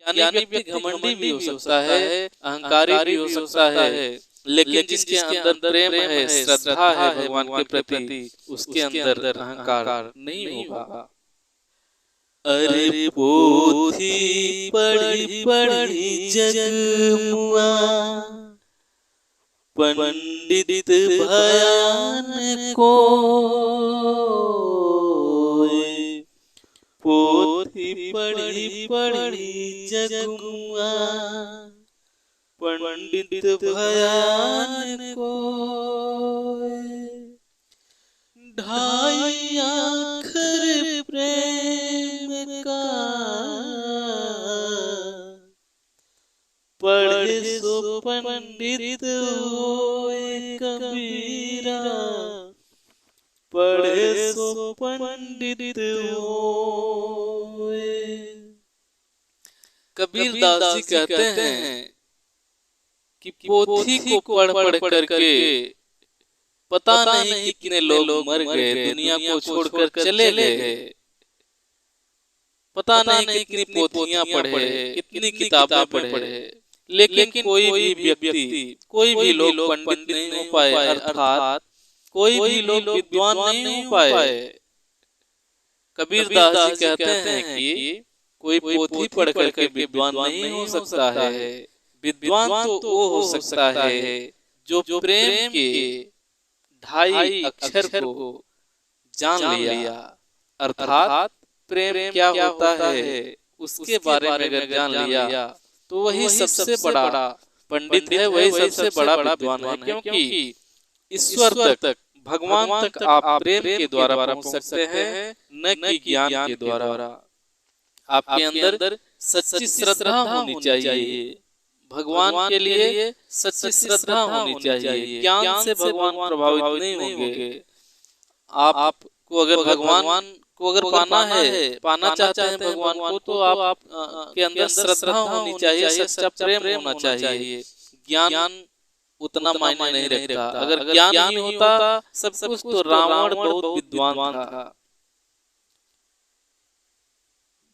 ज्ञानी व्यक्ति घमंडी भी हो सकता है, अहंकारी भी हो सकता है, लेकिन जिसके अंदर प्रेम है, श्रद्धा है भगवान के प्रति, उसके अंदर अहंकार नहीं होगा। अरे पोथी पढ़ी पढ़ी जग मुआ, पंडित भयान को। पोथी पढ़ी पढ़ी जग मुआ, पंडित भयान को। ढाई आखर प्रेम का, पढ़े सो पंडित होए कबीरा, पढ़े सो पंडित होए। कबीर दास जी कहते हैं कि पोथी को पढ़ पढ़ करके पता नहीं कितने लोग मर गए, दुनिया को छोड़कर चले गए। पता नहीं कितनी पोथियां पढ़े, कितनी किताबें पढ़े, लेकिन कोई भी व्यक्ति, कोई भी लोग पंडित नहीं हो पाए, अर्थात कोई भी लोग विद्वान नहीं हो पाए। कबीर दास जी कहते हैं कि कोई पोथी पढ़ करके विद्वान नहीं हो सकता है। विद्वान तो वो हो सकता है जो प्रेम के ढाई अक्षर को जान लिया, अर्थात प्रेम क्या होता है उसके बारे में अगर जान लिया तो वही सबसे बड़ा पंडित है, वही सबसे बड़ा विद्वान है। क्योंकि ईश्वर तक, भगवान तक आप प्रेम के द्वारा पहुंच सकते हैं, न कि ज्ञान के द्वारा। आपके अंदर सच्ची श्रद्धा होनी चाहिए, भगवान के लिए सच्ची श्रद्धा होनी चाहिए। ज्ञान से भगवान प्रभावित नहीं होंगे। आपको अगर भगवान को अगर पाना चाहते हैं भगवान को, तो आप के अंदर श्रद्धा होनी चाहिए, सच्चा प्रेम होना चाहिए। ज्ञान उतना मायने नहीं रखता। अगर ज्ञान नहीं होता सब कुछ, तो रावण बहुत विद्वान था,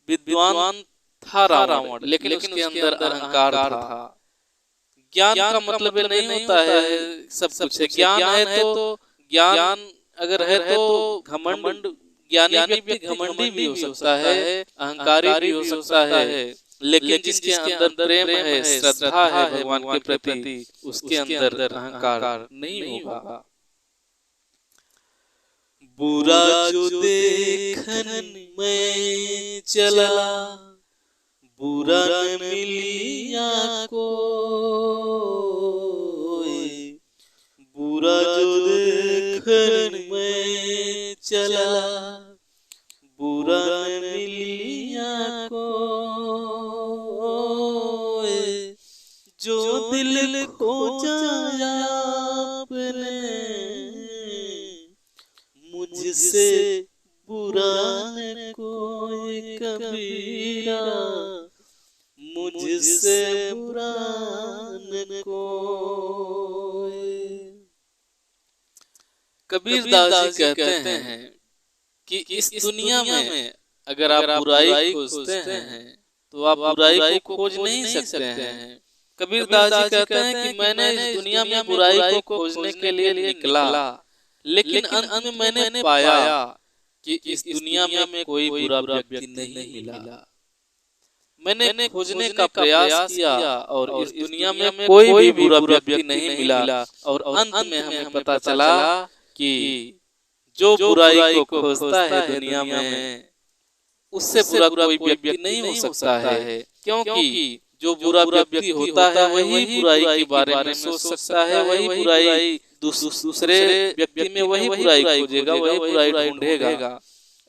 विद्वान था रावण, लेकिन उसके अंदर अहंकार था। ज्ञान का मतलब ये नहीं होता है सब कुछ है। ज्ञान है तो ज्ञान अगर है तो घमंड, ज्ञानी व्यक्ति घमंडी भी हो सकता है, अहंकारी भी हो सकता है, लेकिन जिसके अंदर प्रेम है, श्रद्धा है भगवान के प्रति, उसके अंदर अहंकार नहीं होगा। बुरा जो देखन में चला, बुरा न मिलिया को। बुरा जो देखन में चला, बुरा न मिलिया को। जो दिल खोजा आपने, मुझसे बुरा न कोई कबीरा, मुझसे बुरा न कोई। कबीर दास जी कहते हैं कि इस दुनिया में अगर आप बुराई खोजते हैं तो आप बुराई को खोज नहीं सकते हैं। कबीर दास जी कहते हैं कि मैंने इस दुनिया में बुराई को खोजने के लिए निकला, लेकिन अंत में मैंने पाया कि इस दुनिया में कोई बुरा व्यक्ति नहीं मिला। मैंने खोजने का प्रयास किया और इस दुनिया में कोई भी बुरा व्यक्ति नहीं मिला, और अंत में हमें पता चला कि जो बुराई को खोजता है दुनिया में, उससे बुरा कोई व्यक्ति नहीं हो सकता है। क्योंकि जो बुरा व्यक्ति होता है वही बुराई के बारे में सोच सकता है, वही बुराई दूसरे व्यक्ति में वही बुराई खोजेगा, वही बुराई ढूंढेगा।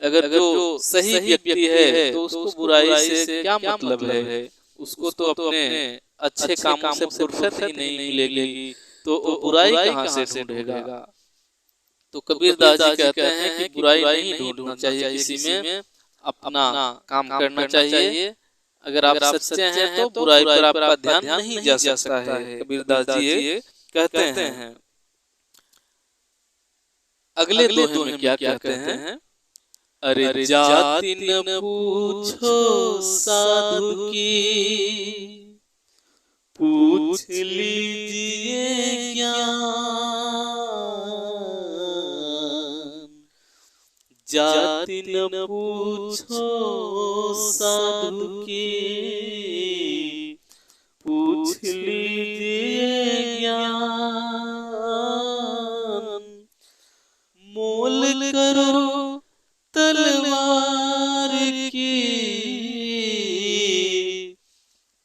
अगर जो सही व्यक्ति है तो उसको बुराई से क्या मतलब है, उसको तो अपने अच्छे कामों से फुर्सत ही नहीं मिलेगी, तो वो बुराई कहाँ से ढूंढेगा। तो कबीर दास जी कहते हैं कि बुराई नहीं ढूंढना चाहिए, किसी में अपना काम करना चाहिए। अगर आप सच्चे हैं तो बुराई पर आपका ध्यान नहीं जा सकता है। कबीर दास जी कहते हैं। अगले दोहे में क्या कहते हैं? अरे जाति न पूछो साधु की, पूछ लीजिए ज्ञान। जाति न पूछो साधु की, पूछ लीजिए ज्ञान। मोल करो तलवार की,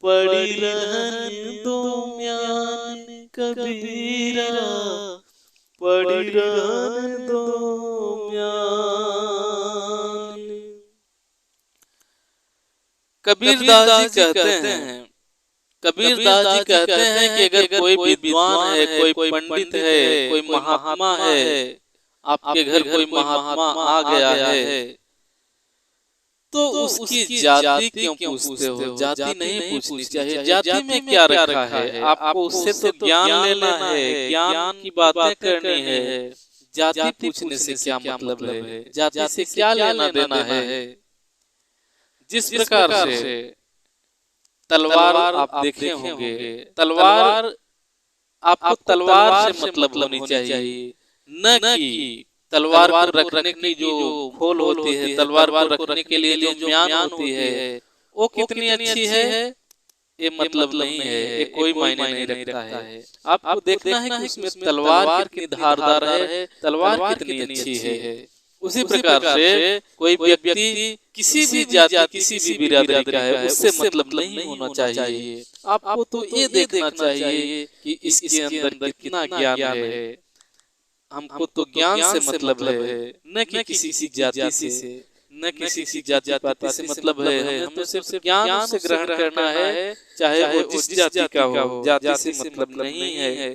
पड़ी रहन दो म्यान कबीरा, पड़ी रहन दो म्यान। कबीरदास जी कहते हैं, कबीरदास जी कहते हैं कि अगर कोई विद्वान है, कोई पंडित है, कोई महात्मा है, आपके घर कोई महात्मा आ गया है, तो उसकी जाति क्यों पूछते हो? जाति नहीं पूछनी चाहिए। जाति में क्या रखा है? आपको उससे तो ज्ञान लेना है, ज्ञान की बातें करनी है। जाति पूछने से क्या मतलब है? जाति से क्या लेना देना है? जिस प्रकार से तलवार आप देखे होंगे, तलवार आपको तलवार से मतलब होनी चाहिए, न कि तलवार को रखने की जो खोल होती है, तलवार को रखने के लिए जो म्यान होती है, वो कितनी अच्छी है ये मतलब नहीं है, ये कोई मायने नहीं रखता है। आपको देखना है कि उसमें तलवार कितनी धारदार है, तलवार कितनी अच्छी है। उसी प्रकार से कोई व्यक्ति किसी भी जाति, किसी भी बिरादरी का है, उससे मतलब नहीं होना चाहिए। आपको तो ये देखना चाहिए कि इसके अंदर कितना ज्ञान है। हमको तो ज्ञान से मतलब है, न कि किसी जाति से, न किसी जाति पाति से मतलब है। हमें सिर्फ ज्ञान से ग्रहण करना है, चाहे वो जिस जाति का हो, जाति से मतलब नहीं है।